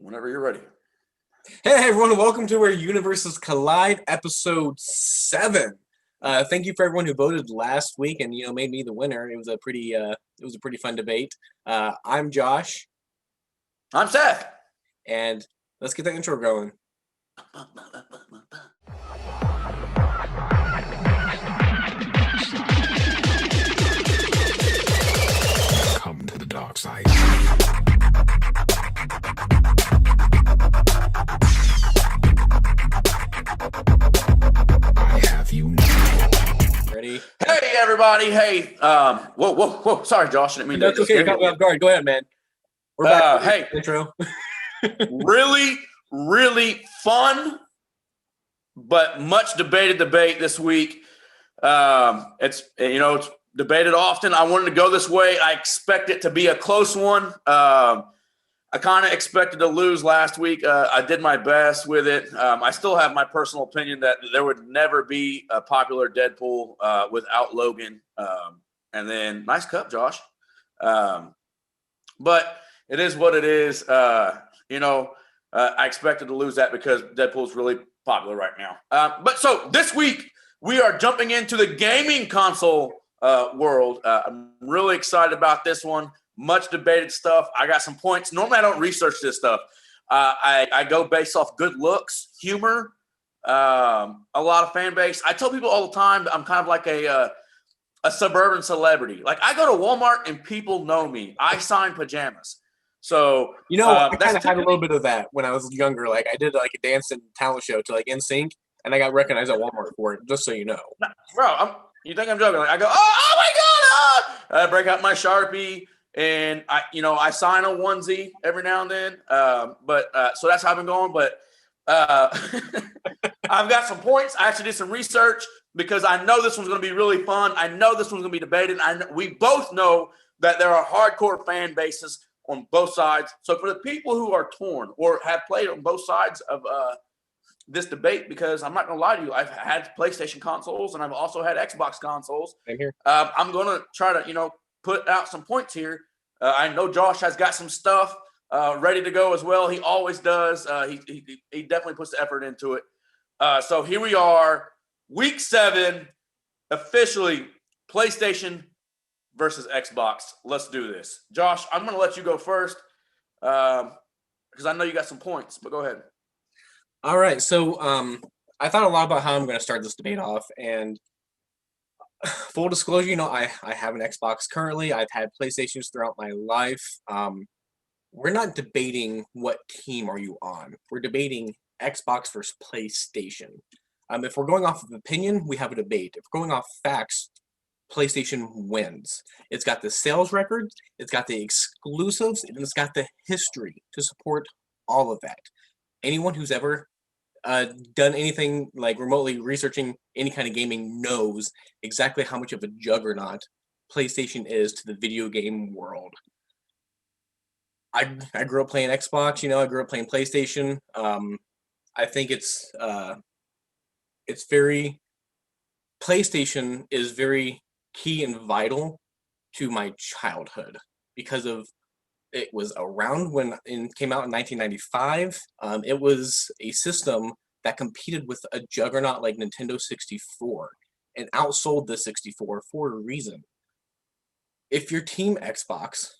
Whenever you're ready. Hey everyone, welcome to Where Universes Collide, episode 7. Thank you for everyone who voted last week and made me the winner. It was a pretty fun debate. I'm Josh. I'm Seth. And let's get the intro going. Come to the dark side. I have you now. Ready? Hey everybody. Hey. Whoa. Sorry, Josh. I didn't mean That's to okay. Caught me off guard. Go ahead, man. We're back. Hey. Intro. really fun, but much debated debate this week. It's debated often. I wanted to go this way. I expect it to be a close one. I kind of expected to lose last week. I did my best with it. I still have my personal opinion that there would never be a popular Deadpool without Logan. And then nice cup, Josh. But it is what it is. I expected to lose that because Deadpool's really popular right now. But so this week we are jumping into the gaming console world. I'm really excited about this one. Much debated stuff. I got some points. Normally I don't research this stuff. I go based off good looks, humor, a lot of fan base. I tell people all the time that I'm kind of like a suburban celebrity. Like I go to Walmart and people know me. I sign pajamas. So I kind of had a little bit of that when I was younger. Like I did like a dance and talent show to like NSYNC, and I got recognized at Walmart for it. Just so you know, bro. You think I'm joking? Like I go, oh my god! I break out my Sharpie. And I sign a onesie every now and then. So that's how I've been going. But I've got some points. I actually did some research because I know this one's going to be really fun. I know this one's going to be debated. We both know that there are hardcore fan bases on both sides. So for the people who are torn or have played on both sides of this debate, because I'm not going to lie to you, I've had PlayStation consoles and I've also had Xbox consoles. Same here. I'm going to try to, put out some points here. I know Josh has got some stuff ready to go as well. He always does. He definitely puts the effort into it. So here we are, week 7, officially PlayStation versus Xbox. Let's do this. Josh, I'm going to let you go first because I know you got some points, but go ahead. All right. So I thought a lot about how I'm going to start this debate off, and full disclosure, I have an Xbox currently. I've had PlayStations throughout my life. We're not debating what team are you on. We're debating Xbox versus PlayStation. If we're going off of opinion, we have a debate. If we're going off facts, PlayStation wins. It's got the sales records, it's got the exclusives, and it's got the history to support all of that. Anyone who's ever done anything like remotely researching any kind of gaming knows exactly how much of a juggernaut PlayStation is to the video game world. I grew up playing Xbox, I grew up playing PlayStation. I think it's very, PlayStation is very key and vital to my childhood because of it was around when it came out in 1995. It was a system that competed with a juggernaut like Nintendo 64 and outsold the 64 for a reason. If you're team Xbox,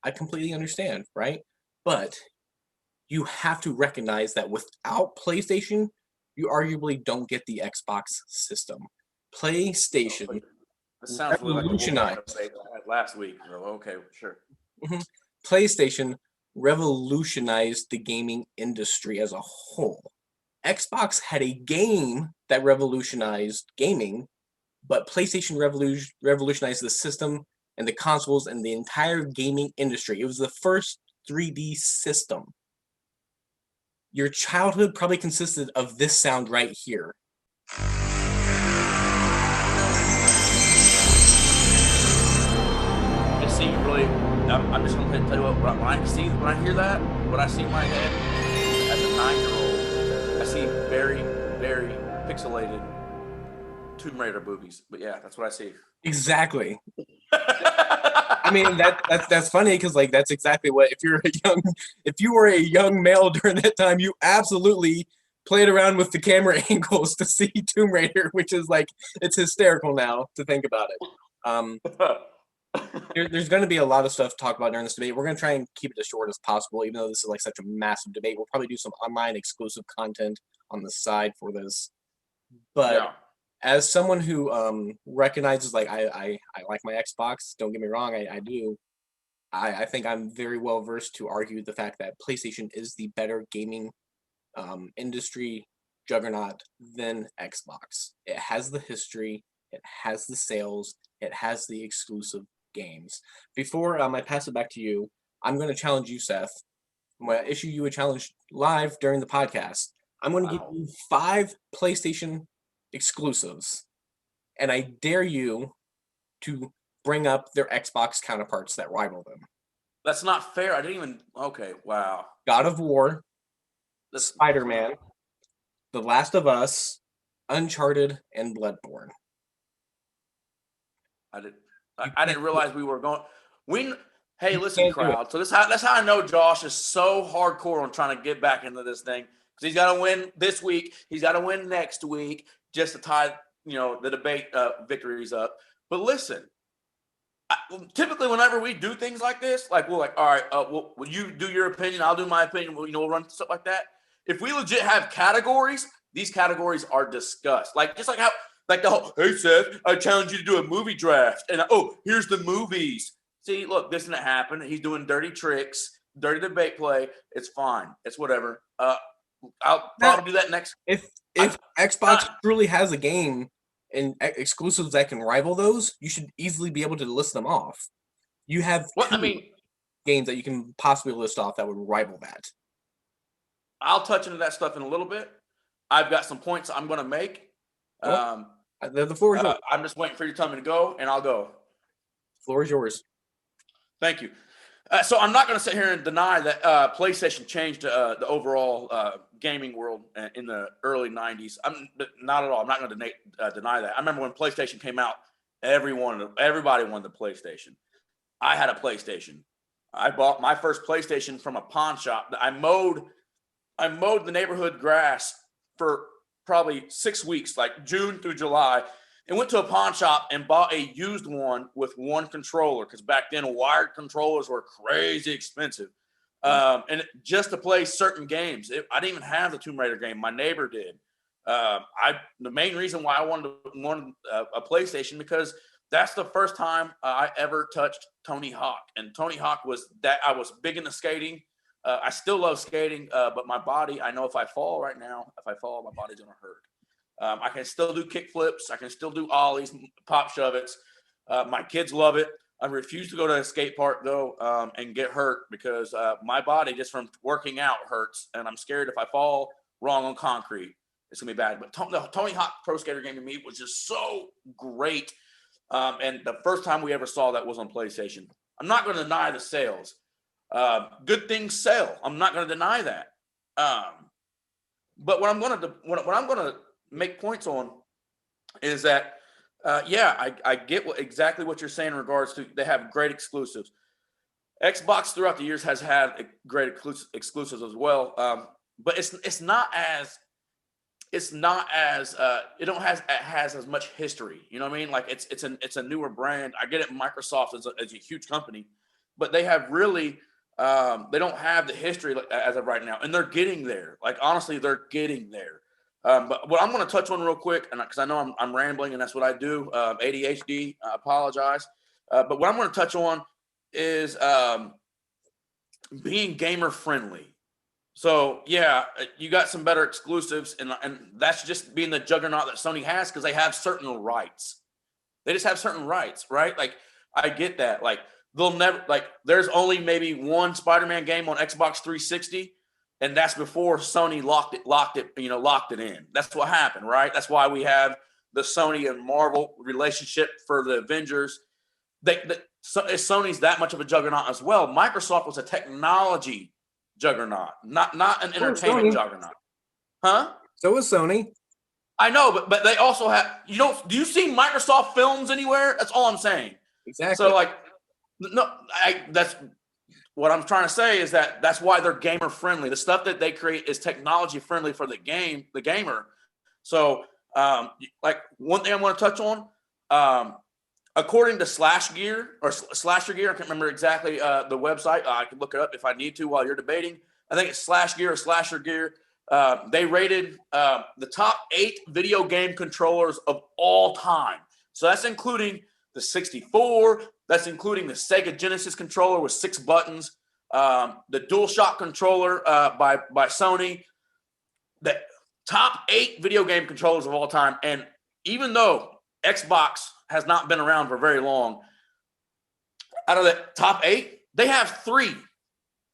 I completely understand, right? But you have to recognize that without PlayStation, you arguably don't get the Xbox system. PlayStation revolutionized. I had last week. Okay, sure. PlayStation revolutionized the gaming industry as a whole. Xbox had a game that revolutionized gaming, but PlayStation revolutionized the system and the consoles and the entire gaming industry. It was the first 3D system. Your childhood probably consisted of this sound right here. I'm just going to tell you what, when I hear that, what I see in my head as a 9-year-old, I see very, very pixelated Tomb Raider boobies. But yeah, that's what I see. Exactly. I mean that's funny because like that's exactly what if you were a young male during that time, you absolutely played around with the camera angles to see Tomb Raider, which is like it's hysterical now to think about it. Um, there's going to be a lot of stuff to talk about during this debate. We're going to try and keep it as short as possible, even though this is like such a massive debate. We'll probably do some online exclusive content on the side for this. But Yeah. as someone who recognizes like I like my Xbox, don't get me wrong, I do. I think I'm very well versed to argue the fact that PlayStation is the better gaming industry juggernaut than Xbox. It has the history, it has the sales, it has the exclusive games. Before I pass it back to you, I'm going to challenge you, Seth. I'm going to issue you a challenge live during the podcast. I'm going to give you 5 PlayStation exclusives, and I dare you to bring up their Xbox counterparts that rival them. That's not fair. I didn't even. Okay, wow. God of War, This, Spider-Man, The Last of Us, Uncharted, and Bloodborne. I didn't realize we were going. Hey, listen, can't do it. crowd. So that's how I know Josh is so hardcore on trying to get back into this thing because he's got to win this week. He's got to win next week just to tie, the debate victories up. But listen, typically whenever we do things like this, like we're like, all right, will you do your opinion? I'll do my opinion. We'll run stuff like that. If we legit have categories, these categories are discussed. Like just like how, like the whole, hey Seth, I challenge you to do a movie draft, and here's the movies. See, look, this didn't happen. He's doing dirty tricks, dirty debate play. It's fine. It's whatever. I'll probably do that next. If Xbox truly has a game and exclusives that can rival those, you should easily be able to list them off. You have games that you can possibly list off that would rival that. I'll touch into that stuff in a little bit. I've got some points I'm going to make. The floor is yours. I'm just waiting for you to tell me to go, and I'll go. Floor is yours. Thank you. So I'm not going to sit here and deny that PlayStation changed the overall gaming world in the early 90s. I'm not at all. I'm not going to deny that. I remember when PlayStation came out, everybody wanted the PlayStation. I had a PlayStation. I bought my first PlayStation from a pawn shop. I mowed the neighborhood grass for probably 6 weeks, like June through July, and went to a pawn shop and bought a used one with one controller because back then wired controllers were crazy expensive. And just to play certain games, I didn't even have the Tomb Raider game. My neighbor did. The main reason why I wanted a PlayStation because that's the first time I ever touched Tony Hawk, and Tony Hawk was that I was big into skating. I still love skating, but my body, I know if I fall right now, my body's going to hurt. I can still do kick flips. I can still do ollies, pop shove-its. My kids love it. I refuse to go to a skate park, though, and get hurt because my body, just from working out, hurts. And I'm scared if I fall wrong on concrete, it's going to be bad. But the Tony Hawk Pro Skater game to me was just so great. And the first time we ever saw that was on PlayStation. I'm not going to deny the sales. Good things sell. I'm not going to deny that. But what I'm going to make points on is that, I get exactly what you're saying in regards to they have great exclusives. Xbox throughout the years has had great exclusives as well, but it has as much history. You know what I mean? Like it's a newer brand. I get it. Microsoft is a huge company, but they have really they don't have the history as of right now, and they're getting there. Like honestly, they're getting there. But what I'm going to touch on real quick, and because I know I'm rambling, and that's what I do, ADHD, I apologize. But what I'm going to touch on is being gamer friendly. So yeah, you got some better exclusives, and that's just being the juggernaut that Sony has because they have certain rights. They just have certain rights, right? Like I get that. Like they'll never there's only maybe one Spider-Man game on Xbox 360. And that's before Sony locked it in. That's what happened, right? That's why we have the Sony and Marvel relationship for the Avengers. Sony's that much of a juggernaut as well. Microsoft was a technology juggernaut, not an entertainment juggernaut. Huh? So was Sony. I know, but they also have, do you see Microsoft films anywhere? That's all I'm saying. Exactly. So No, that's what I'm trying to say is that's why they're gamer friendly. The stuff that they create is technology friendly for the gamer. So, like one thing I want to touch on, according to Slash Gear or Slasher Gear, I can't remember exactly the website. I can look it up if I need to while you're debating. I think it's Slash Gear or Slasher Gear. They rated the top 8 video game controllers of all time. So that's including the 64. That's including the Sega Genesis controller with 6 buttons, the DualShock controller by Sony. The top 8 video game controllers of all time. And even though Xbox has not been around for very long, out of the top 8, they have 3.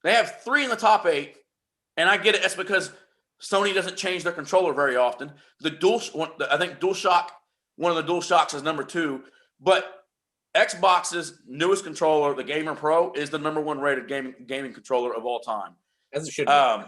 They have 3 in the top 8. And I get it. That's because Sony doesn't change their controller very often. I think DualShock, one of the DualShocks is number 2. But Xbox's newest controller, the Gamer Pro, is the number 1 rated gaming controller of all time. As it should be.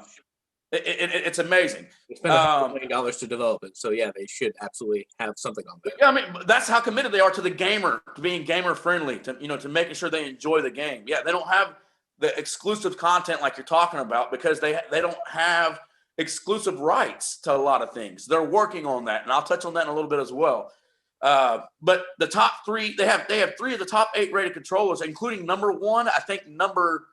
It's amazing. They spent $100 million to develop it, so yeah, they should absolutely have something on there. Yeah, I mean that's how committed they are to the gamer, to being gamer friendly, to making sure they enjoy the game. Yeah, they don't have the exclusive content like you're talking about because they don't have exclusive rights to a lot of things. They're working on that, and I'll touch on that in a little bit as well. But the top 3, they have 3 of the top 8 rated controllers, including number 1, I think number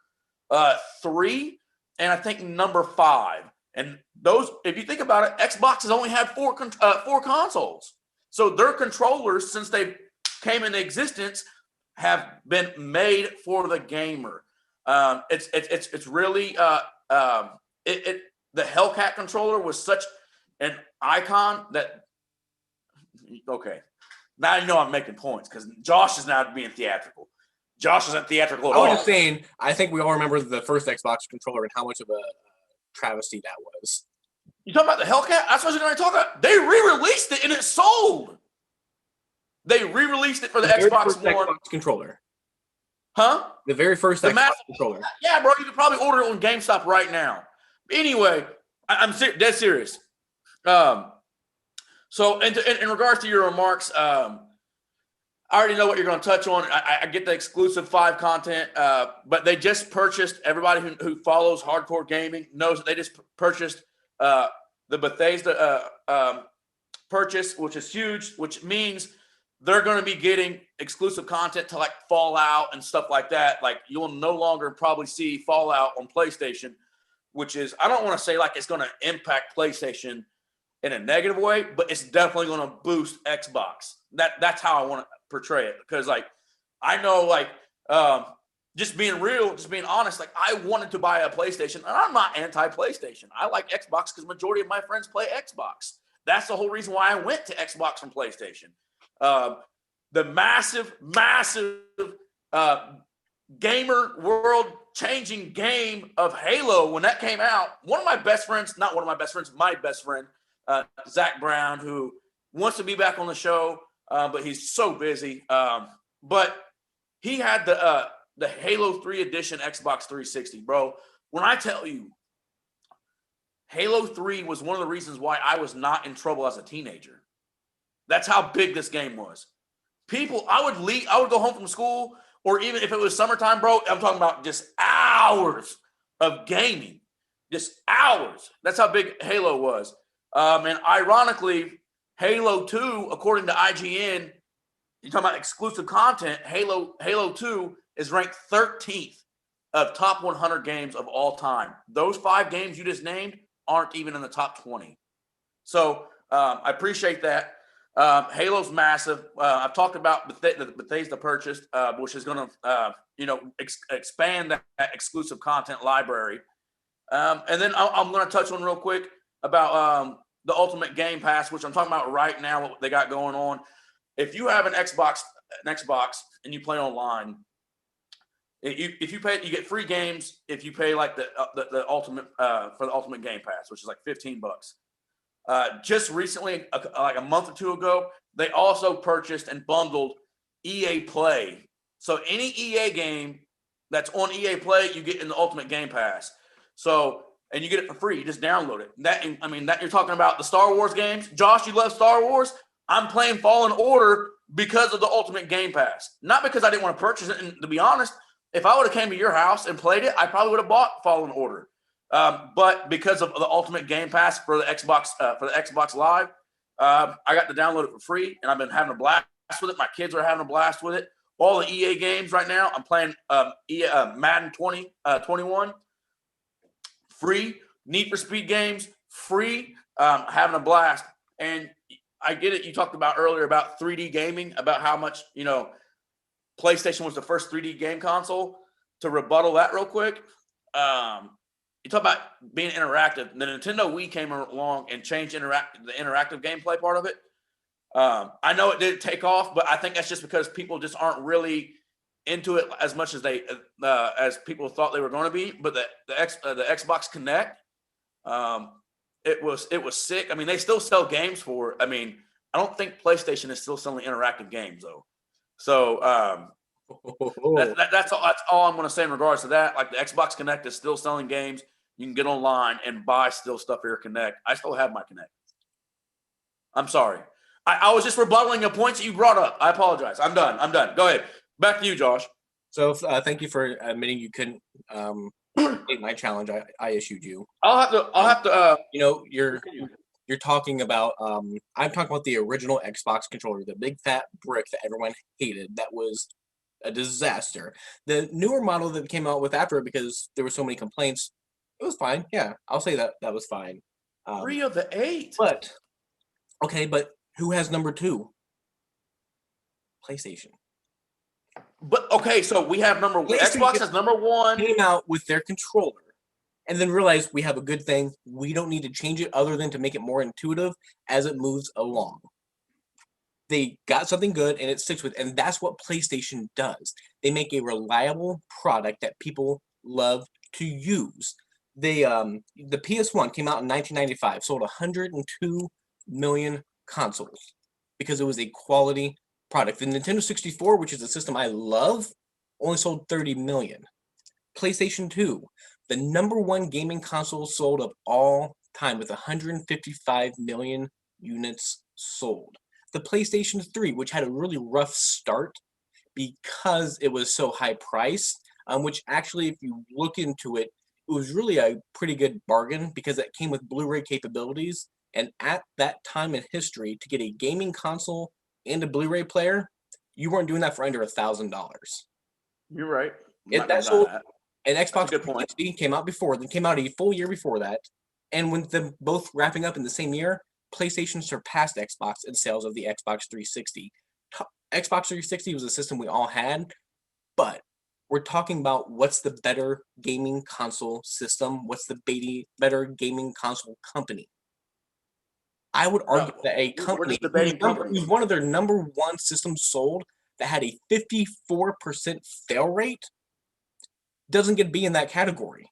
3, and I think number 5. And those, if you think about it, Xbox has only had 4 consoles. So their controllers, since they came into existence, have been made for the gamer. It's really the Hellcat controller was such an icon that. Okay, now you know I'm making points because Josh is now being theatrical. Josh isn't theatrical at all. I was just saying, I think we all remember the first Xbox controller and how much of a travesty that was. You talking about the Hellcat? That's what you're going to talk about. They re-released it and it sold. They re-released it for the Xbox One. Xbox controller. Huh? The very first Xbox controller. Yeah, bro. You could probably order it on GameStop right now. Anyway, I'm dead serious. So in regards to your remarks, I already know what you're going to touch on. I get the exclusive 5 content, but they just purchased, everybody who follows hardcore gaming knows that they just purchased the Bethesda purchase, which is huge, which means they're going to be getting exclusive content to like Fallout and stuff like that. Like you'll no longer probably see Fallout on PlayStation, which is, I don't want to say like it's going to impact PlayStation in a negative way, but it's definitely going to boost Xbox. That's how I want to portray it, because like I know, like just being real, just being honest, like I wanted to buy a PlayStation, and I'm not anti-PlayStation. I like Xbox because majority of my friends play Xbox. That's the whole reason why I went to Xbox from PlayStation. The massive gamer world-changing game of Halo, when that came out, my best friend, Zach Brown, who wants to be back on the show, but he's so busy. But he had the Halo 3 edition Xbox 360, bro. When I tell you, Halo 3 was one of the reasons why I was not in trouble as a teenager. That's how big this game was. I would go home from school, or even if it was summertime, bro, I'm talking about just hours of gaming. Just hours. That's how big Halo was. And ironically, Halo 2, according to IGN, you're talking about exclusive content, Halo 2 is ranked 13th of top 100 games of all time. Those 5 games you just named aren't even in the top 20. So I appreciate that. Halo's massive. I've talked about Bethesda purchased, which is going to, expand that exclusive content library. And then I'm going to touch on real quick about the Ultimate Game Pass, which I'm talking about right now, what they got going on. If you have an Xbox and you play online, if you pay, you get free games if you pay like the ultimate for the Ultimate Game Pass, which is like $15. Just recently, like a month or 2 ago, they also purchased and bundled EA Play. So any EA game that's on EA Play, you get in the Ultimate Game Pass. So, and you get it for free. You just download it. That you're talking about the Star Wars games. Josh, you love Star Wars? I'm playing Fallen Order because of the Ultimate Game Pass, not because I didn't want to purchase it. And to be honest, if I would have came to your house and played it, I probably would have bought Fallen Order. But because of the Ultimate Game Pass for the Xbox Live, I got to download it for free, and I've been having a blast with it. My kids are having a blast with it. All the EA games right now, I'm playing Madden 21, free. Need for Speed games, free. Having a blast. And I get it. You talked about earlier about 3D gaming, about how much, PlayStation was the first 3D game console. To rebuttal that real quick, you talk about being interactive. The Nintendo Wii came along and changed the interactive gameplay part of it. I know it didn't take off, but I think that's just because people just aren't really into it as much as as people thought they were going to be. But the Xbox Connect, it was sick. I mean, they still sell games for it. I mean, I don't think PlayStation is still selling interactive games though. So that's all I'm going to say in regards to that. Like the Xbox Connect is still selling games. You can get online and buy still stuff for your Connect. I still have my Connect. I'm sorry. I was just rebuttaling a point that you brought up. I apologize. I'm done. Go ahead. Back to you, Josh. So thank you for admitting you couldn't take my challenge. I issued you. I'll have to. You're talking about. I'm talking about the original Xbox controller, the big fat brick that everyone hated. That was a disaster. The newer model that came out with after it, because there were so many complaints, it was fine. Yeah, I'll say that was fine. 3 of the 8. But who has number 2? PlayStation. But okay, so we have Xbox has number 1. Came out with their controller, and then realized we have a good thing. We don't need to change it other than to make it more intuitive as it moves along. They got something good, and it sticks with, and that's what PlayStation does. They make a reliable product that people love to use. The PS1 came out in 1995, sold 102 million consoles because it was a quality product. The Nintendo 64, which is a system I love, only sold 30 million. PlayStation 2, the number 1 gaming console sold of all time with 155 million units sold. The PlayStation 3, which had a really rough start because it was so high priced, which actually, if you look into it, it was really a pretty good bargain because it came with Blu-ray capabilities. And at that time in history, to get a gaming console and a Blu-ray player, you weren't doing that for under $1,000. You're right. That sold, and Xbox 360 came out before. Then came out a full year before that. And with them both wrapping up in the same year, PlayStation surpassed Xbox in sales of the Xbox 360. Xbox 360 was a system we all had, but we're talking about what's the better gaming console system, what's the better gaming console company. I would argue that a company who's one of their number 1 systems sold that had a 54% fail rate doesn't get to be in that category.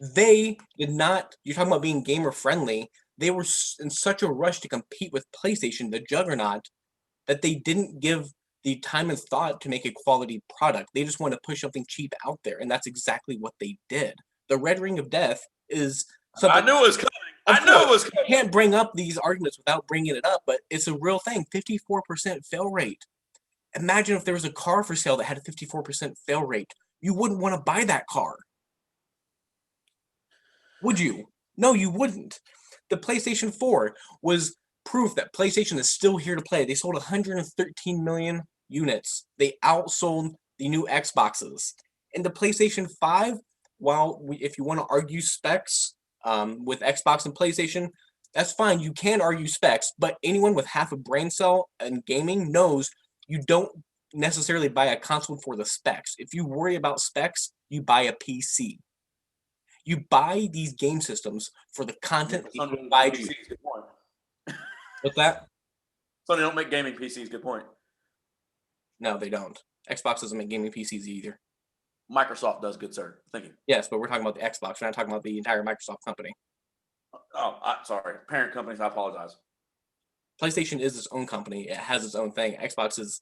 They did not, you're talking about being gamer friendly, they were in such a rush to compete with PlayStation, the juggernaut, that they didn't give the time and thought to make a quality product. They just want to push something cheap out there, and that's exactly what they did. The Red Ring of Death is something... I knew it was coming. You can't bring up these arguments without bringing it up, but it's a real thing. 54% fail rate. Imagine if there was a car for sale that had a 54% fail rate. You wouldn't want to buy that car. Would you? No, you wouldn't. The PlayStation 4 was proof that PlayStation is still here to play. They sold 113 million units. They outsold the new Xboxes. And the PlayStation 5, if you want to argue specs with Xbox and PlayStation, that's fine. You can argue specs, but anyone with half a brain cell in gaming knows you don't necessarily buy a console for the specs. If you worry about specs, you buy a PC. You buy these game systems for the content they provide you. Good point. What's that? Sony don't make gaming PCs. Good point. No, they don't. Xbox doesn't make gaming PCs either. Microsoft does, good sir. Thank you. Yes, but we're talking about the Xbox. We're not talking about the entire Microsoft company. Oh, sorry. Parent companies, I apologize. PlayStation is its own company. It has its own thing. Xbox is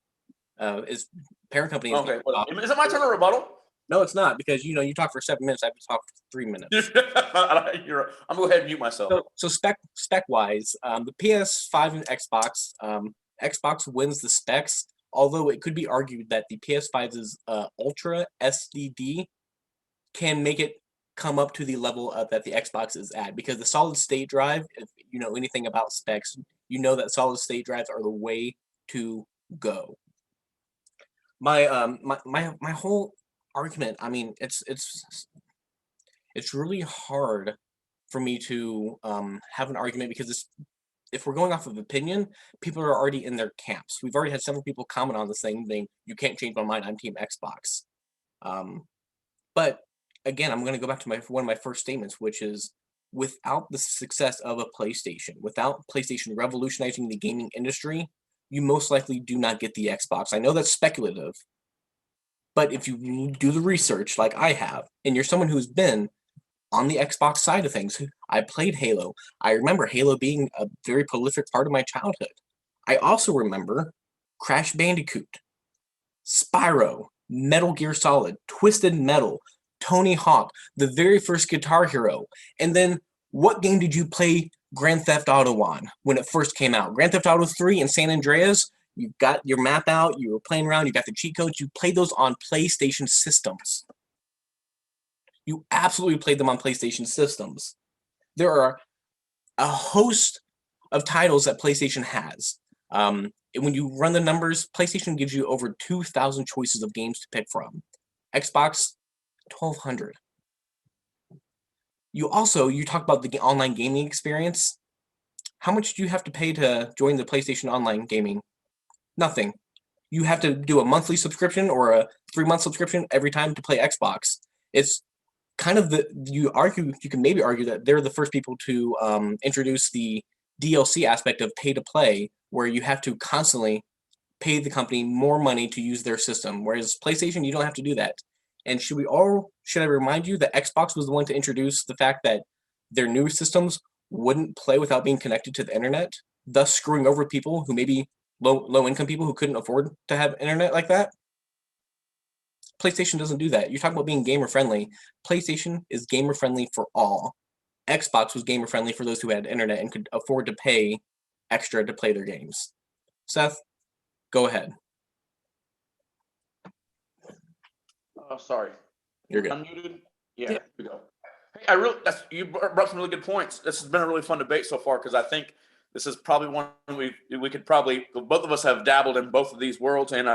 parent company. Okay. Is it my turn to rebuttal? No, it's not, because you talk for 7 minutes. I have to talk for 3 minutes. I'm gonna go ahead and mute myself. So spec wise, the PS5 and Xbox Xbox wins the specs, although it could be argued that the PS5's Ultra SSD can make it come up to the level that the Xbox is at, because the solid state drive, if you know anything about specs, you know that solid state drives are the way to go. My whole argument, I mean, it's really hard for me to have an argument, because if we're going off of opinion, people are already in their camps. We've already had several people comment on this thing saying, you can't change my mind, I'm Team Xbox. But again, I'm going to go back to one of my first statements, which is, without the success of a PlayStation, without PlayStation revolutionizing the gaming industry, you most likely do not get the Xbox. I know that's speculative, but if you do the research like I have, and you're someone who's been on the Xbox side of things, I played Halo. I remember Halo being a very prolific part of my childhood. I also remember Crash Bandicoot, Spyro, Metal Gear Solid, Twisted Metal, Tony Hawk, the very first Guitar Hero. And then what game did you play Grand Theft Auto on when it first came out? Grand Theft Auto 3 and San Andreas, you got your map out, you were playing around, you got the cheat codes, you played those on PlayStation systems. You absolutely played them on PlayStation systems. There are a host of titles that PlayStation has. When you run the numbers, PlayStation gives you over 2,000 choices of games to pick from. Xbox, 1,200. You talk about the online gaming experience. How much do you have to pay to join the PlayStation online gaming? Nothing. You have to do a monthly subscription or a 3-month subscription every time to play Xbox. It's kind of you can maybe argue that they're the first people to introduce the DLC aspect of pay to play, where you have to constantly pay the company more money to use their system, whereas PlayStation, you don't have to do that. And should I remind you that Xbox was the one to introduce the fact that their new systems wouldn't play without being connected to the internet, thus screwing over people who maybe low income people who couldn't afford to have internet like that? PlayStation doesn't do that. You're talking about being gamer friendly. PlayStation is gamer friendly for all. Xbox was gamer friendly for those who had internet and could afford to pay extra to play their games. Seth, go ahead. Oh, sorry. You're good. Unmuted? Yeah, here we go. Hey, you brought some really good points. This has been a really fun debate so far, because I think this is probably one we could probably, both of us have dabbled in both of these worlds, and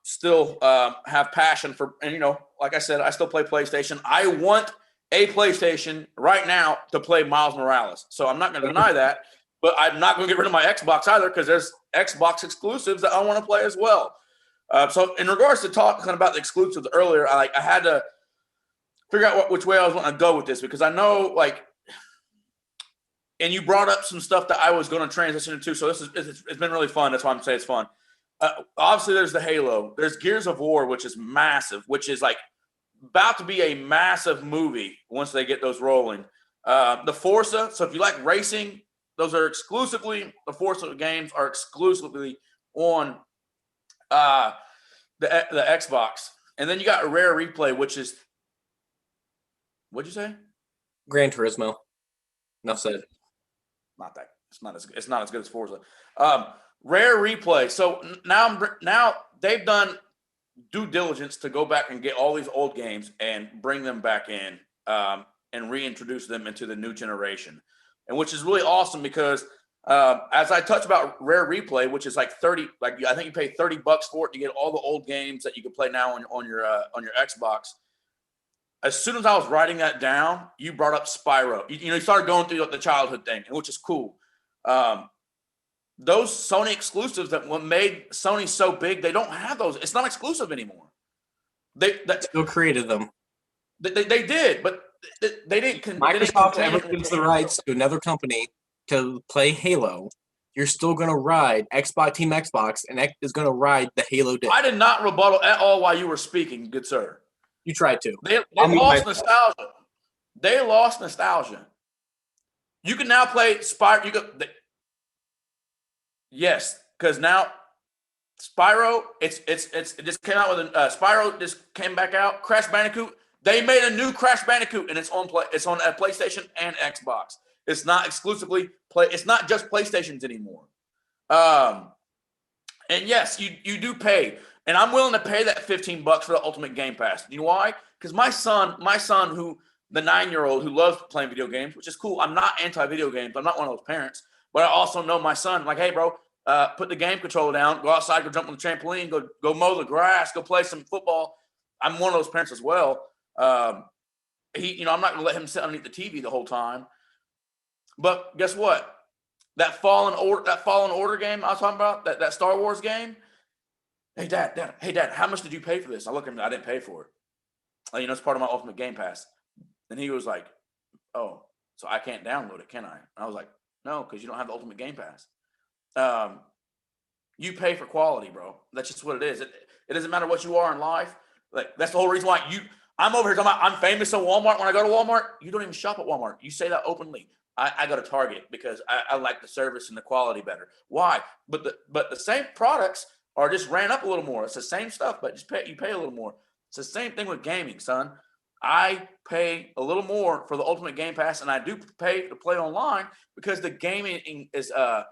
still have passion for, and like I said, I still play PlayStation. I want a PlayStation right now to play Miles Morales, so I'm not going to deny that, but I'm not going to get rid of my Xbox either, because there's Xbox exclusives that I want to play as well. So in regards to talking about the exclusives earlier, I had to figure out which way I was going to go with this, because I know, and you brought up some stuff that I was going to transition into, so it's been really fun. That's why I'm saying it's fun. Obviously, there's the Halo. There's Gears of War, which is massive, which is about to be a massive movie once they get those rolling. The Forza. So if you like racing, those are exclusively, the Forza games are exclusively on the Xbox. And then you got a Rare Replay, which is, what'd you say? Gran Turismo. Enough said. Not that. It's not as good as Forza. Rare Replay. So now they've done due diligence to go back and get all these old games and bring them back in and reintroduce them into the new generation, and which is really awesome, because as I touched about Rare Replay, which is like 30, I think you pay $30 for it to get all the old games that you can play now on your Xbox. As soon as I was writing that down, you brought up Spyro. You started going through the childhood thing, which is cool. Those Sony exclusives that what made Sony so big, they don't have those. It's not exclusive anymore. They still created them. They did, but they didn't. Microsoft ever gives the rights to another company to play Halo, you're still going to ride Team Xbox, and X is going to ride the Halo disc. I did not rebuttal at all while you were speaking, good sir. You tried to. They lost nostalgia. They lost nostalgia. You can now play Spyro. Yes, because now Spyro, it just came out with Spyro just came back out. Crash Bandicoot. They made a new Crash Bandicoot, and it's on PlayStation and Xbox. It's not exclusively It's not just PlayStations anymore. And yes, you do pay, and I'm willing to pay that $15 for the Ultimate Game Pass. You know why? Because my son, who the 9-year-old who loves playing video games, which is cool. I'm not anti-video games. I'm not one of those parents, but I also know my son. Like, hey, bro, put the game controller down, go outside, go jump on the trampoline, go mow the grass, go play some football. I'm one of those parents as well. I'm not going to let him sit underneath the TV the whole time. But guess what? That Fallen Order game I was talking about, that Star Wars game. Hey, Dad, how much did you pay for this? I look at him, I didn't pay for it. It's part of my Ultimate Game Pass. And he was like, oh, so I can't download it, can I? And I was like, no, because you don't have the Ultimate Game Pass. You pay for quality, bro. That's just what it is. It doesn't matter what you are in life. Like, that's the whole reason why I'm over here talking about I'm famous at Walmart. When I go to Walmart, you don't even shop at Walmart. You say that openly. I go to Target because I like the service and the quality better. Why? But the same products are just ran up a little more. It's the same stuff, but you pay a little more. It's the same thing with gaming, son. I pay a little more for the Ultimate Game Pass, and I do pay to play online because the gaming is I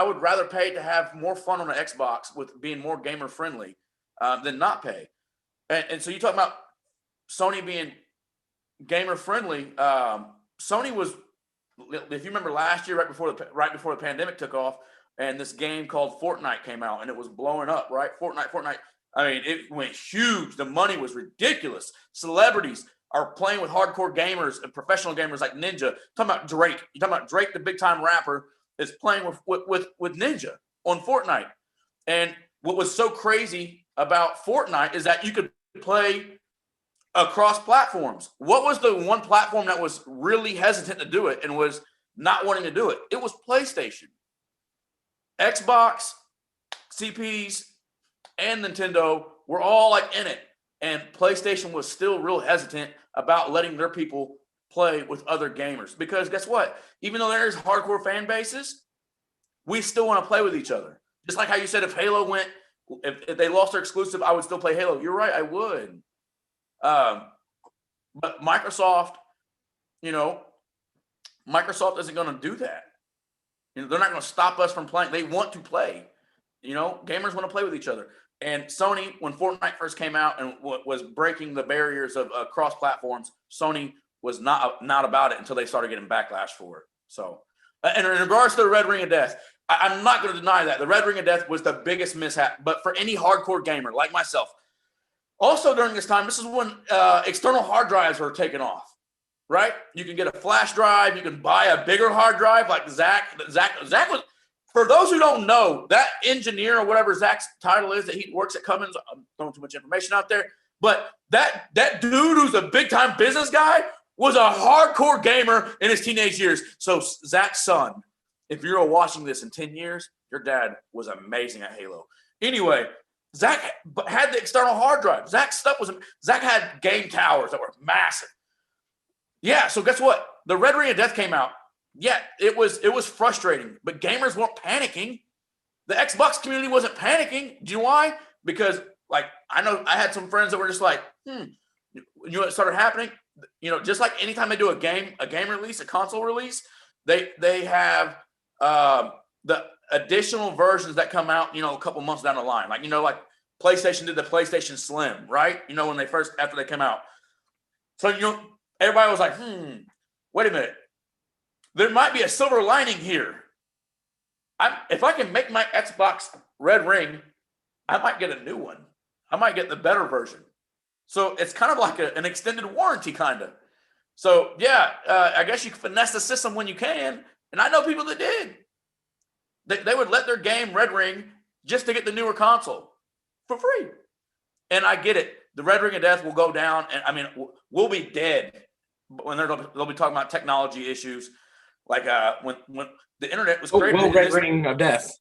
would rather pay to have more fun on an Xbox with being more gamer friendly than not pay. And so you talk about Sony being gamer friendly. Sony was, if you remember last year, right before the pandemic took off, and this game called Fortnite came out, and it was blowing up, right? Fortnite. I mean, it went huge. The money was ridiculous. Celebrities are playing with hardcore gamers and professional gamers like Ninja. Talking about Drake. You're talking about Drake, the big time rapper, is playing with Ninja on Fortnite. And what was so crazy about Fortnite is that you could play across platforms. What was the one platform that was really hesitant to do it and was not wanting to do it? It was PlayStation. Xbox, CPs, and Nintendo were all like in it. And PlayStation was still real hesitant about letting their people play with other gamers. Because guess what? Even though there's hardcore fan bases, we still want to play with each other. Just like how you said if Halo went, if they lost their exclusive, I would still play Halo. You're right, I would. But Microsoft, Microsoft isn't going to do that. They're not going to stop us from playing. They want to play. Gamers want to play with each other. And Sony, when Fortnite first came out and was breaking the barriers of cross platforms, Sony was not about it until they started getting backlash for it. So, and in regards to the Red Ring of Death, I'm not going to deny that the Red Ring of Death was the biggest mishap. But for any hardcore gamer like myself, also during this time, this is when external hard drives were taken off. Right? You can get a flash drive. You can buy a bigger hard drive like Zach was. For those who don't know, that engineer or whatever Zach's title is that he works at Cummins, I'm throwing too much information out there, but that dude who's a big-time business guy was a hardcore gamer in his teenage years. So Zach's son, if you're watching this in 10 years, your dad was amazing at Halo. Anyway, Zach had the external hard drive. Zach had game towers that were massive. Yeah, so guess what? The Red Ring of Death came out. Yeah, it was frustrating, but gamers weren't panicking. The Xbox community wasn't panicking. Do you know why? Because I know I had some friends that were just like, you know what started happening? Just like anytime they do a game release, a console release, they have the additional versions that come out, a couple months down the line. Like PlayStation did the PlayStation Slim, right? When after they came out. So everybody was like, wait a minute. There might be a silver lining here. If I can make my Xbox Red Ring, I might get a new one. I might get the better version. So it's kind of like an extended warranty, kind of. So, yeah, I guess you can finesse the system when you can. And I know people that did. They would let their game Red Ring just to get the newer console for free. And I get it. The Red Ring of Death will go down. And, we'll be dead when they'll be talking about technology issues. Like when the internet was created. Red Ring of Death.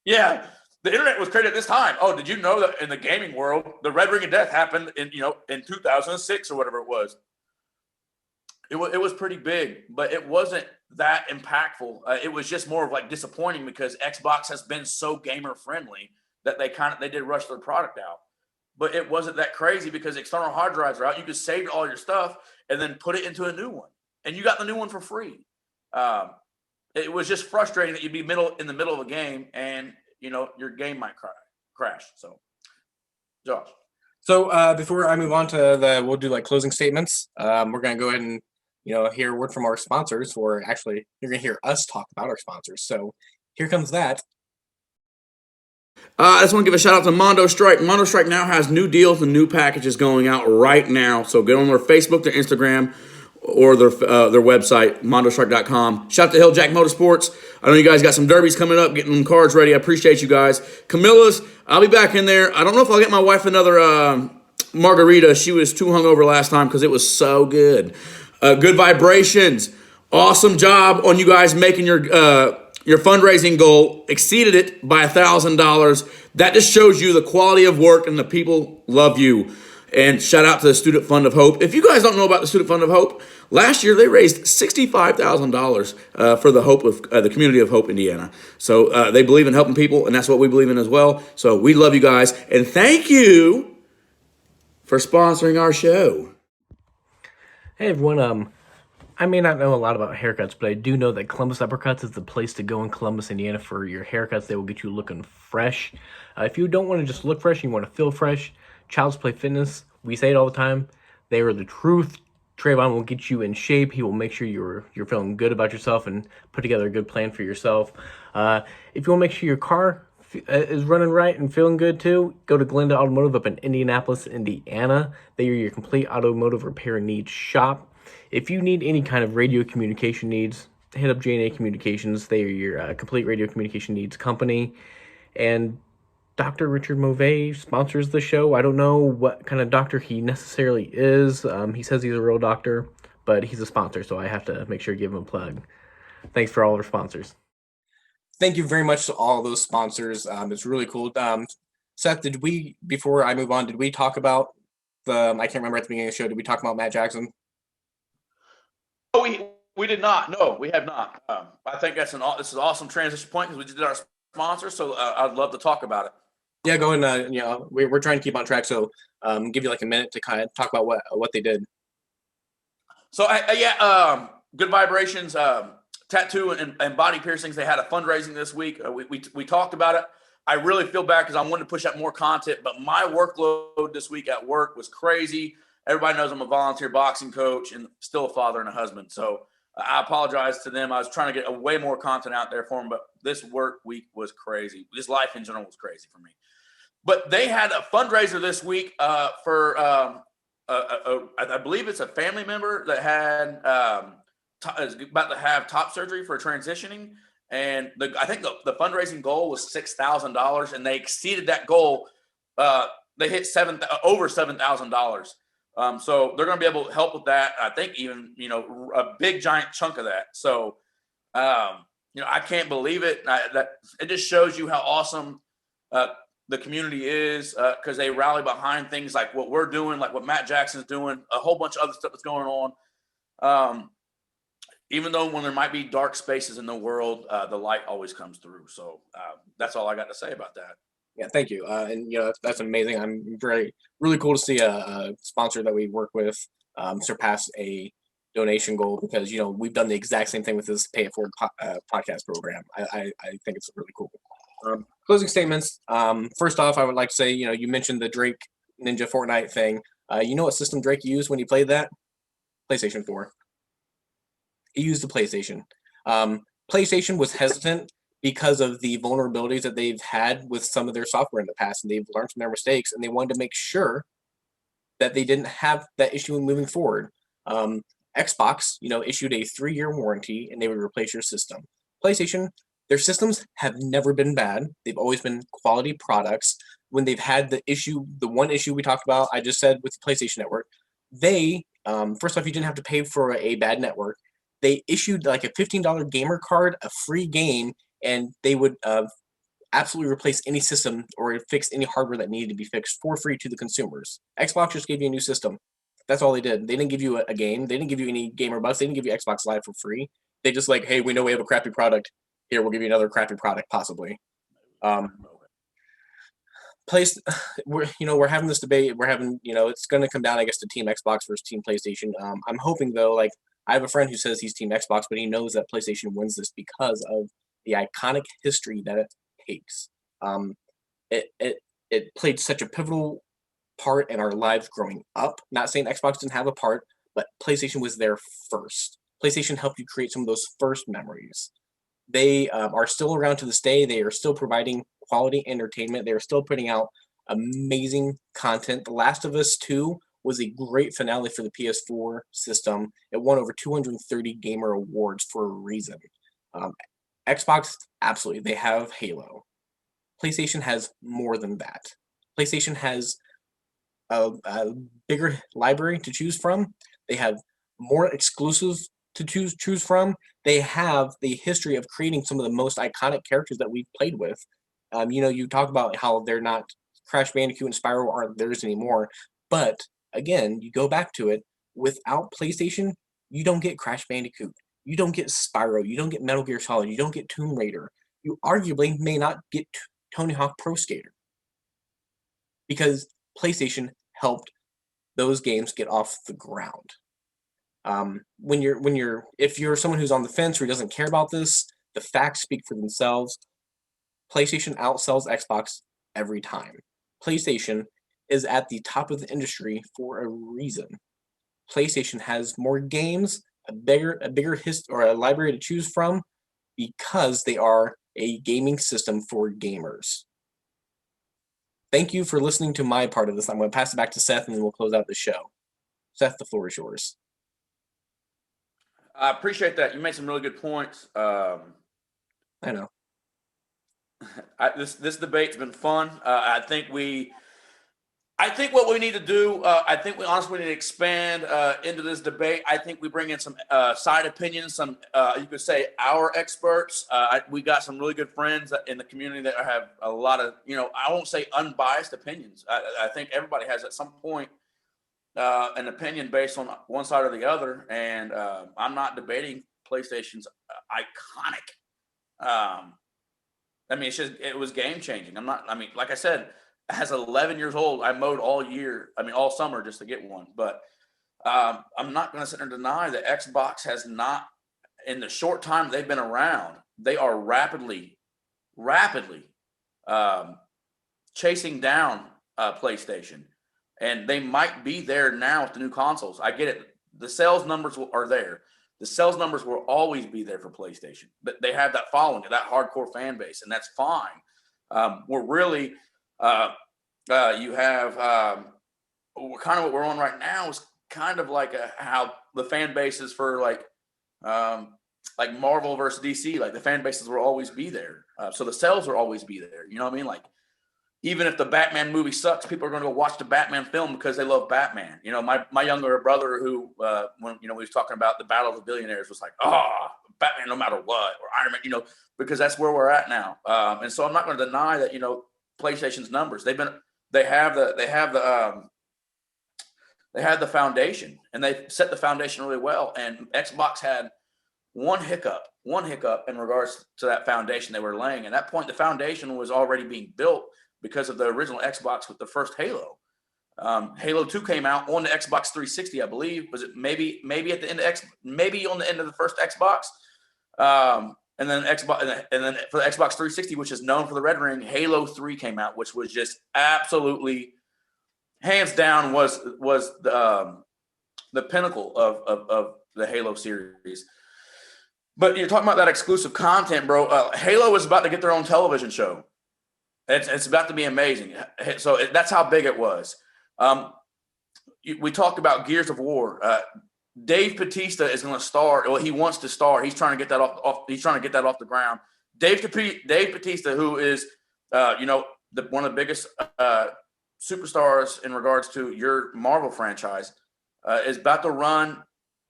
Yeah, the internet was created at this time. Oh, did you know that in the gaming world, the Red Ring of Death happened in 2006 or whatever it was. It was pretty big, but it wasn't that impactful. It was just more of disappointing because Xbox has been so gamer friendly that they did rush their product out. But it wasn't that crazy because external hard drives are out. You could save all your stuff and then put it into a new one, and you got the new one for free. it was just frustrating that you'd be in the middle of a game and your game might crash. So, Josh. So before I move on to we'll do like closing statements. We're gonna go ahead and hear a word from our sponsors, or actually, you're gonna hear us talk about our sponsors. So here comes that. I just want to give a shout out to Mondo Strike. Mondo Strike now has new deals and new packages going out right now. So get on their Facebook, their Instagram, or their website, mondostrike.com. Shout out to Hilljack Motorsports. I know you guys got some derbies coming up, getting them cars ready. I appreciate you guys. Camilla's, I'll be back in there. I don't know if I'll get my wife another margarita. She was too hungover last time because it was so good. Good vibrations. Awesome job on you guys making your fundraising goal. Exceeded it by $1,000. That just shows you the quality of work and the people love you. And shout out to the Student Fund of Hope. If you guys don't know about the Student Fund of Hope, last year they raised $65,000 for the hope of the community of Hope, Indiana. So they believe in helping people, and that's what we believe in as well. So we love you guys, and thank you for sponsoring our show. Hey everyone, I may not know a lot about haircuts, but I do know that Columbus Uppercuts is the place to go in Columbus, Indiana for your haircuts. They will get you looking fresh. If you don't want to just look fresh, you want to feel fresh, Child's Play Fitness, we say it all the time, they are the truth. Trayvon will get you in shape. He will make sure you're feeling good about yourself and put together a good plan for yourself. If you want to make sure your car is running right and feeling good too, go to Glenda Automotive up in Indianapolis, Indiana. They are your complete automotive repair needs shop. If you need any kind of radio communication needs, hit up J&A Communications. They are your complete radio communication needs company. And Dr. Richard Mauvais sponsors the show. I don't know what kind of doctor he necessarily is. He says he's a real doctor, but he's a sponsor, so I have to make sure to give him a plug. Thanks for all our sponsors. Thank you very much to all those sponsors. It's really cool. Seth, before I move on, did we talk about I can't remember at the beginning of the show, did we talk about Matt Jackson? Oh, we did not. No, we have not. I think this is an awesome transition point because we just did our sponsor, so I'd love to talk about it. Yeah, go ahead and we're trying to keep on track, so give you like a minute to kind of talk about what they did. So Good Vibrations, tattoo and body piercings. They had a fundraising this week. We talked about it. I really feel bad because I wanted to push out more content, but my workload this week at work was crazy. Everybody knows I'm a volunteer boxing coach and still a father and a husband. So I apologize to them. I was trying to get way more content out there for them, but this work week was crazy. This life in general was crazy for me. But they had a fundraiser this week for I believe it's a family member that had is about to have top surgery for transitioning, and I think the fundraising goal was $6,000, and they exceeded that goal. They hit over $7,000. So they're going to be able to help with that. I think even a big giant chunk of that. So I can't believe it. That it just shows you how awesome the community is because they rally behind things like what we're doing, like what Matt Jackson's doing, a whole bunch of other stuff that's going on. Even though when there might be dark spaces in the world, the light always comes through. So that's all I got to say about that. Yeah, thank you. And that's amazing. I'm really cool to see a sponsor that we work with surpass a donation goal because we've done the exact same thing with this Pay It Forward podcast program. I think it's really cool. Closing statements. First off, I would like to say you mentioned the Drake Ninja Fortnite thing. You know what system Drake used when he played that? PlayStation 4. He used the PlayStation. PlayStation was hesitant because of the vulnerabilities that they've had with some of their software in the past, and they've learned from their mistakes, and they wanted to make sure that they didn't have that issue moving forward. Xbox, issued a 3-year warranty, and they would replace your system. PlayStation, their systems have never been bad. They've always been quality products. When they've had the one issue we talked about, I just said with the PlayStation Network, they, first off, you didn't have to pay for a bad network. They issued like a $15 gamer card, a free game, and they would absolutely replace any system or fix any hardware that needed to be fixed for free to the consumers. Xbox just gave you a new system. That's all they did. They didn't give you a game. They didn't give you any gamer bucks. They didn't give you Xbox Live for free. They just like, hey, we know we have a crappy product. Here, we'll give you another crappy product, possibly. We're having this debate. We're having, it's going to come down, I guess, to Team Xbox versus Team PlayStation. I'm hoping though, like, I have a friend who says he's Team Xbox, but he knows that PlayStation wins this because of the iconic history that it takes. It played such a pivotal part in our lives growing up. Not saying Xbox didn't have a part, but PlayStation was there first. PlayStation helped you create some of those first memories. They are still around to this day. They are still providing quality entertainment. They are still putting out amazing content. The Last of Us 2 was a great finale for the PS4 system. It won over 230 gamer awards for a reason. Um, Xbox, absolutely, they have Halo. PlayStation has more than that. PlayStation has a bigger library to choose from. They have more exclusives to choose from. They have the history of creating some of the most iconic characters that we've played with. You talk about how they're not Crash Bandicoot and Spyro aren't theirs anymore, but again, you go back to it. Without PlayStation, you don't get Crash Bandicoot, you don't get Spyro, you don't get Metal Gear Solid, you don't get Tomb Raider. You arguably may not get Tony Hawk Pro Skater because PlayStation helped those games get off the ground. If you're someone who's on the fence or who doesn't care about this, the facts speak for themselves. PlayStation outsells Xbox every time. PlayStation is at the top of the industry for a reason. PlayStation has more games, a bigger or a library to choose from, because they are a gaming system for gamers. Thank you for listening to my part of this. I'm going to pass it back to Seth, and then we'll close out the show. Seth, the floor is yours. I appreciate that. You made some really good points. I know. This debate's been fun. I think what we need to do, I think we honestly need to expand into this debate. I think we bring in some side opinions, some, you could say, our experts. We got some really good friends in the community that have a lot of, I won't say unbiased opinions. I think everybody has at some point an opinion based on one side or the other. And I'm not debating PlayStation's iconic. It was game changing. Like I said, as 11 years old, I mowed all summer just to get one. But I'm not going to sit there and deny that Xbox has not, in the short time they've been around, they are rapidly chasing down PlayStation. And they might be there now with the new consoles. I get it. The sales numbers are there. The sales numbers will always be there for PlayStation. But they have that following, that hardcore fan base, and that's fine. We're really you have kind of what we're on right now is kind of like how the fan bases for like Marvel versus DC, like the fan bases will always be there. So the sales will always be there. You know what I mean? Like, even if the Batman movie sucks, people are going to go watch the Batman film because they love Batman. My younger brother, who when we was talking about the Battle of the Billionaires, was like, Batman no matter what, or Iron Man, because that's where we're at now. And so I'm not going to deny that PlayStation's numbers. They have the foundation, and they set the foundation really well. And Xbox had one hiccup in regards to that foundation they were laying. At that point, the foundation was already being built because of the original Xbox with the first Halo. Halo 2 came out on the Xbox 360, I believe. Was it maybe at the end of maybe on the end of the first Xbox? And then for the Xbox 360, which is known for the Red Ring, Halo 3 came out, which was just absolutely, hands down, was the pinnacle of the Halo series. But you're talking about that exclusive content, bro. Halo is about to get their own television show. It's about to be amazing. So that's how big it was. We talked about Gears of War. Dave Bautista is going to star. Well, he wants to star. He's trying to get that off. He's trying to get that off the ground. Dave Bautista, who is, one of the biggest superstars in regards to your Marvel franchise, is about to run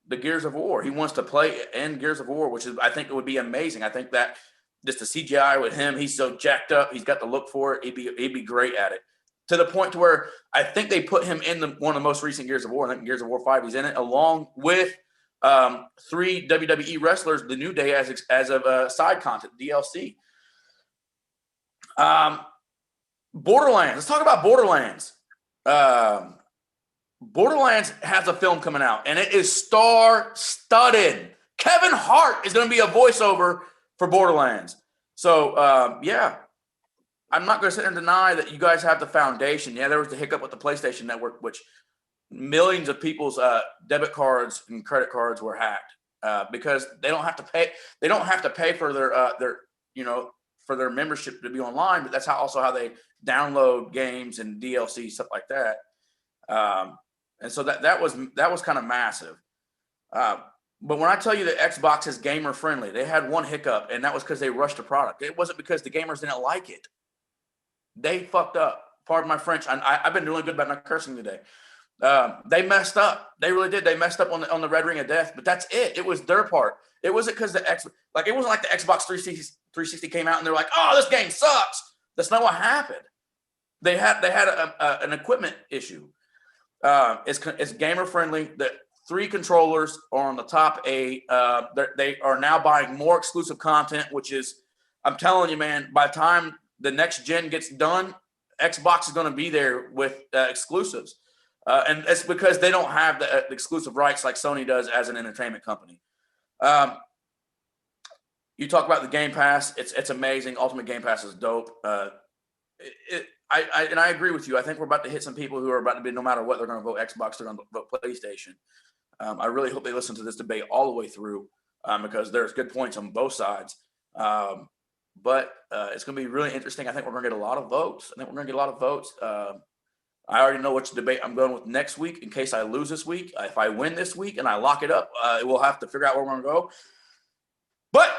the Gears of War. He wants to play in Gears of War, which is, I think it would be amazing. I think that just the CGI with him, he's so jacked up. He's got the look for it. He'd be great at it. To the point to where I think they put him in one of the most recent Gears of War. I think Gears of War 5, he's in it, along with 3 WWE wrestlers, The New Day, as of side content, DLC. Borderlands. Let's talk about Borderlands. Borderlands has a film coming out, and it is star-studded. Kevin Hart is going to be a voiceover for Borderlands. So, yeah, I'm not going to sit and deny that you guys have the foundation. Yeah, there was the hiccup with the PlayStation Network, which millions of people's debit cards and credit cards were hacked because they don't have to pay. They don't have to pay for their for their membership to be online, but that's how they download games and DLC, stuff like that. And so that was kind of massive. But when I tell you that Xbox is gamer friendly, they had one hiccup, and that was because they rushed the product. It wasn't because the gamers didn't like it. They fucked up. Pardon my French. I've been really good about not cursing today. They messed up. They really did. They messed up on the Red Ring of Death. But that's it. It was their part. It wasn't because it wasn't like the Xbox 360 came out and they're like, oh, this game sucks. That's not what happened. They had an equipment issue. It's gamer friendly. The 3 controllers are on the top 8. They are now buying more exclusive content, which is, I'm telling you, man, by the time the next gen gets done, Xbox is going to be there with exclusives. And it's because they don't have the exclusive rights like Sony does as an entertainment company. You talk about the Game Pass. It's amazing. Ultimate Game Pass is dope. I agree with you. I think we're about to hit some people who are about to be, no matter what, they're going to vote Xbox, they're going to vote PlayStation. I really hope they listen to this debate all the way through because there's good points on both sides. But it's going to be really interesting. I think we're going to get a lot of votes. I already know which debate I'm going with next week in case I lose this week. If I win this week and I lock it up, we'll have to figure out where we're going to go. But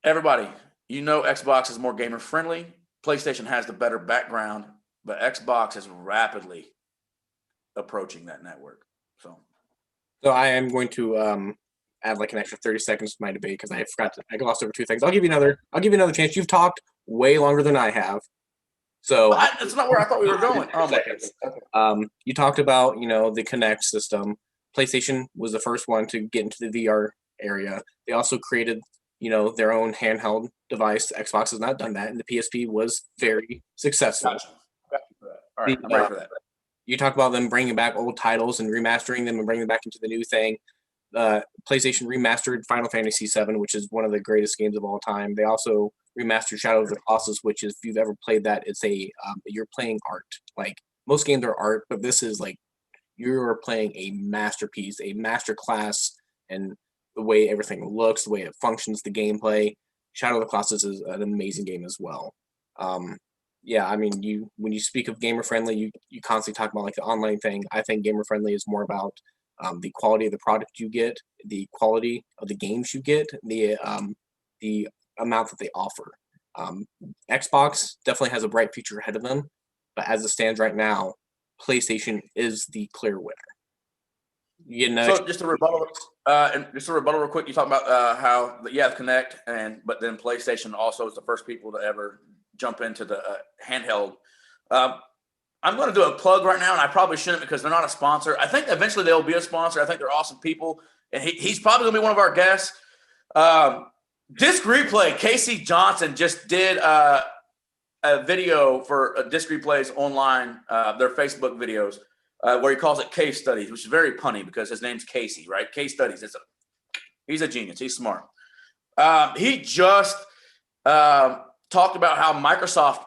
everybody, Xbox is more gamer friendly. PlayStation has the better background, but Xbox is rapidly approaching that network. So I am going to add like an extra 30 seconds to my debate because I glossed over 2 things. I'll give you another chance. You've talked way longer than I have. So that's not where I thought we were going. You talked about, the Kinect system. PlayStation was the first one to get into the VR area. They also created, their own handheld device. Xbox has not done that, and the PSP was very successful. Gotcha. All right, I'm ready for that. You talk about them bringing back old titles and remastering them and bringing them back into the new thing. PlayStation remastered Final Fantasy VII, which is one of the greatest games of all time. They also remastered Shadow of the Colossus, which is, if you've ever played that, it's you're playing art. Like, most games are art, but this is like you're playing a masterpiece, a master class, and the way everything looks, the way it functions, the gameplay. Shadow of the Colossus is an amazing game as well. Yeah, I mean, when you speak of gamer friendly, you constantly talk about like the online thing. I think gamer friendly is more about the quality of the product you get, the quality of the games you get, the amount that they offer. Xbox definitely has a bright future ahead of them, but as it stands right now, PlayStation is the clear winner. So just a rebuttal, real quick. You talk about how the Kinect, but then PlayStation also is the first people to ever jump into the handheld. I'm going to do a plug right now, and I probably shouldn't because they're not a sponsor. I think eventually they'll be a sponsor. I think they're awesome people, and he's probably going to be one of our guests. Disc Replay, Casey Johnson just did a video for Disc Replays online, their Facebook videos, where he calls it case studies, which is very punny because his name's Casey, right? Case studies. He's a genius. He's smart. He just talked about how Microsoft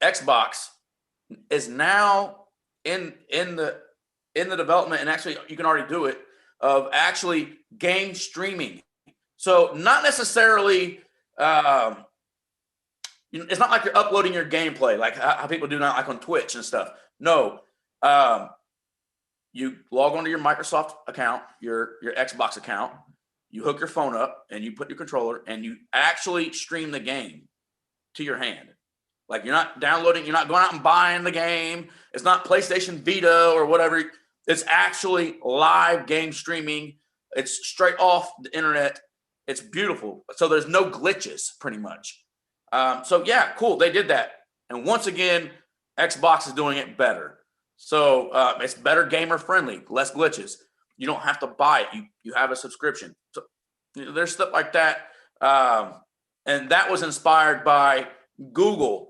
Xbox is now in the development, and actually you can already do it, of actually game streaming. So not necessarily, it's not like you're uploading your gameplay like how people do now, like on Twitch and stuff. No, you log onto your Microsoft account, your Xbox account, you hook your phone up, and you put your controller, and you actually stream the game to your hand. Like, you're not downloading, you're not going out and buying the game. It's not PlayStation Vita or whatever. It's actually live game streaming. It's straight off the internet. It's beautiful. So there's no glitches, pretty much. So yeah, cool. They did that. And once again, Xbox is doing it better. So it's better gamer friendly, less glitches. You don't have to buy it. You have a subscription. So there's stuff like that. And that was inspired by Google,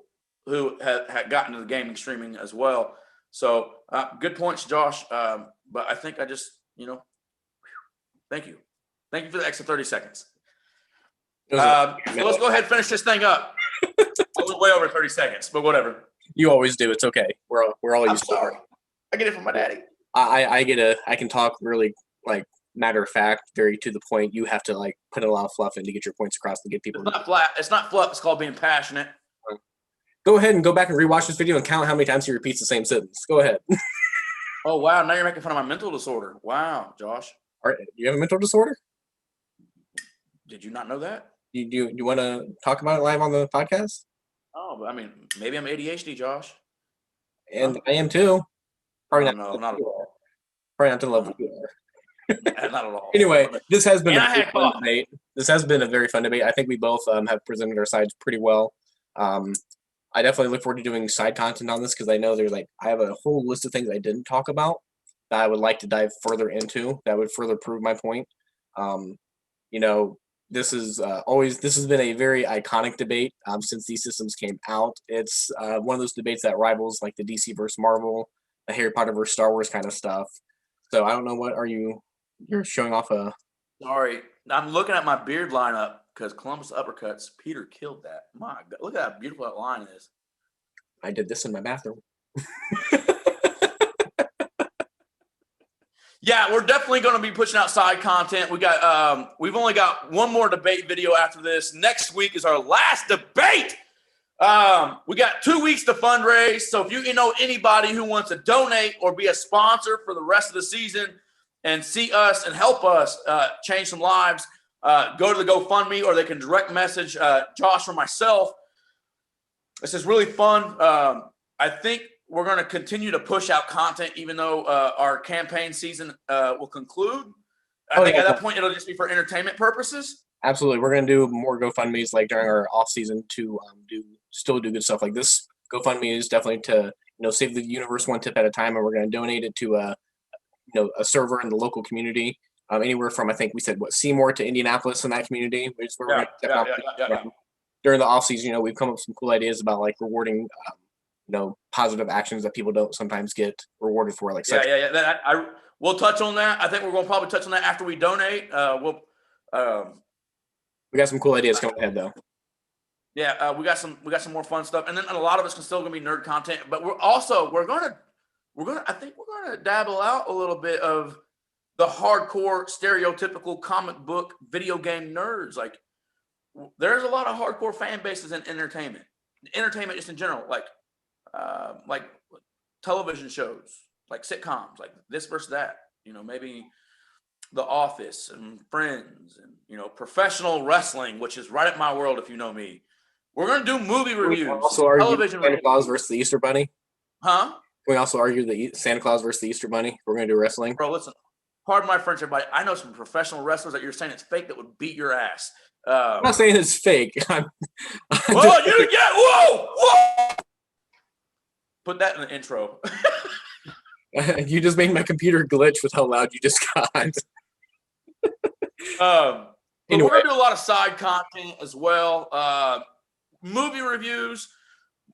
who had gotten into the gaming streaming as well. So Good points, Josh. But I think I just, thank you. Thank you for the extra 30 seconds. So let's go ahead and finish this thing up. I was way over 30 seconds, but whatever. You always do. It's okay. We're all I'm used to it. sorry. I get it from my daddy. I can talk really like matter of fact, very to the point. You have to like put a lot of fluff in to get your points across to get people. It's not flat. It's not fluff. It's called being passionate. Go ahead and go back and rewatch this video and count how many times he repeats the same sentence. Go ahead. Oh, wow. Now you're making fun of my mental disorder. Wow, Josh. All right. You have a mental disorder? Did you not know that? You want to talk about it live on the podcast? Oh, but I mean, maybe I'm ADHD, Josh. And I am too. Probably No, not at all. Probably not to the level you are. Not at all. Anyway, this has been And a I very had fun coffee. debate. This has been a very fun debate. I think we both have presented our sides pretty well. I definitely look forward to doing side content on this because I know there's I have a whole list of things I didn't talk about that I would like to dive further into that would further prove my point. This is this has been a very iconic debate since these systems came out. It's one of those debates that rivals like the DC versus Marvel, the Harry Potter versus Star Wars kind of stuff. So I don't know, what are you're showing off a... Sorry, I'm looking at my beard lineup because Columbus uppercuts. Peter killed that. My God, look at how beautiful that line is. I did this in my bathroom. Yeah, we're definitely going to be pushing out side content. We've only got one more debate video after this. Next week is our last debate. We got 2 weeks to fundraise. So if you know anybody who wants to donate or be a sponsor for the rest of the season and see us and help us change some lives, go to the GoFundMe, or they can direct message Josh or myself. This is really fun. I think we're going to continue to push out content, even though our campaign season will conclude. I think at that point, it'll just be for entertainment purposes. Absolutely. We're going to do more GoFundMes like during our off season to do good stuff like this. GoFundMe is definitely to, save the universe one tip at a time. And we're going to donate it to a server in the local community. Anywhere from, I think we said, Seymour to Indianapolis in that community, which is where we're going to step out. During the off season, we've come up with some cool ideas about like rewarding, positive actions that people don't sometimes get rewarded for. Like, we'll touch on that. I think we're going to probably touch on that after we donate. We got some cool ideas coming ahead, though. Yeah, we got some more fun stuff, and then a lot of it's still going to be nerd content. But we're gonna dabble out a little bit of the hardcore, stereotypical comic book, video game nerds. Like, there's a lot of hardcore fan bases in entertainment just in general, like television shows, like sitcoms, like this versus that. Maybe The Office and Friends, and professional wrestling, which is right at my world if you know me. We're gonna do movie reviews. Also argue television Santa Claus versus the Easter Bunny. Huh? Can we also argue the Santa Claus versus the Easter Bunny? We're gonna do wrestling. Bro, listen. Pardon my French, everybody. I know some professional wrestlers that you're saying it's fake that would beat your ass. I'm not saying it's fake. Whoa! Put that in the intro. You just made my computer glitch with how loud you just got. Anyway. We're going to do a lot of side content as well. Movie reviews.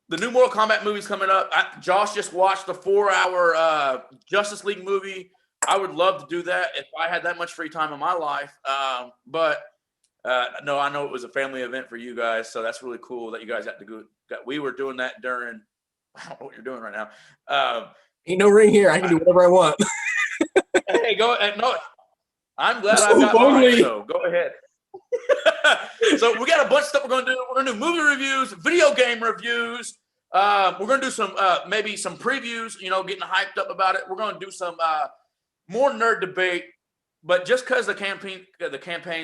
The new Mortal Kombat movie's coming up. Josh just watched the 4-hour Justice League movie. I would love to do that if I had that much free time in my life. But no, I know it was a family event for you guys, so that's really cool that you guys got to go. We were doing that during – I don't know what you're doing right now. Ain't no ring here. I can do whatever I want. Hey, go ahead. No, I'm glad I've got mine, so go ahead. So we got a bunch of stuff we're going to do. We're going to do movie reviews, video game reviews. We're going to do some maybe some previews, getting hyped up about it. We're going to do some more nerd debate. But just because the campaign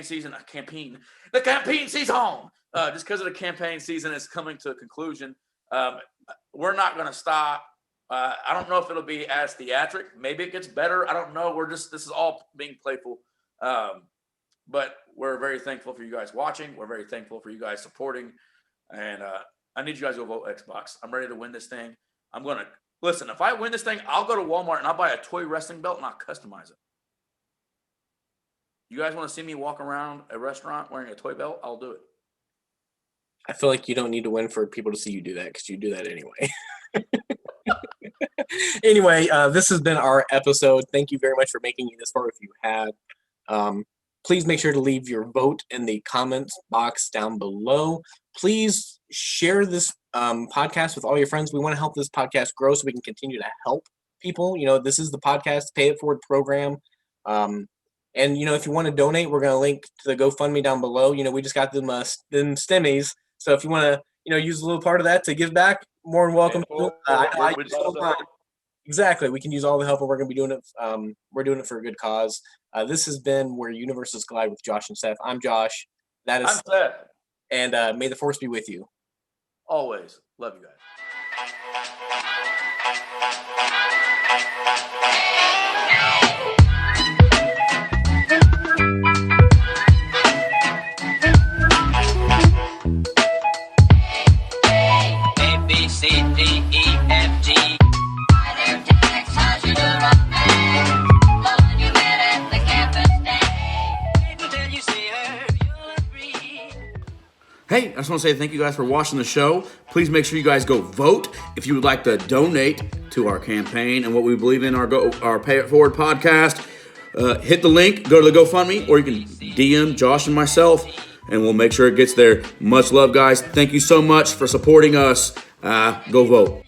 season, just because of the campaign season is coming to a conclusion, we're not going to stop. I don't know if it'll be as theatric. Maybe it gets better. I don't know. This is all being playful. But we're very thankful for you guys watching. We're very thankful for you guys supporting. And I need you guys to vote Xbox. I'm ready to win this thing. Listen, if I win this thing, I'll go to Walmart and I'll buy a toy wrestling belt and I'll customize it. You guys want to see me walk around a restaurant wearing a toy belt? I'll do it. I feel like you don't need to win for people to see you do that because you do that anyway. Anyway, this has been our episode. Thank you very much for making it this far if you have. Please make sure to leave your vote in the comments box down below. Please share this podcast with all your friends. We want to help this podcast grow so we can continue to help people. This is the podcast Pay It Forward program. And, if you want to donate, we're going to link to the GoFundMe down below. We just got them stimmies. So if you want to, use a little part of that to give back, more than welcome. Exactly. We can use all the help, and we're going to be doing it. We're doing it for a good cause. This has been Where Universes Collide with Josh and Seth. I'm Josh. That is I'm Seth. And may the force be with you. Always. Love you guys. A, B, C, D, E, F, G. Hey, I just want to say thank you guys for watching the show. Please make sure you guys go vote if you would like to donate to our campaign and what we believe in our Pay It Forward podcast. Hit the link, go to the GoFundMe, or you can DM Josh and myself, and we'll make sure it gets there. Much love, guys. Thank you so much for supporting us. Go vote.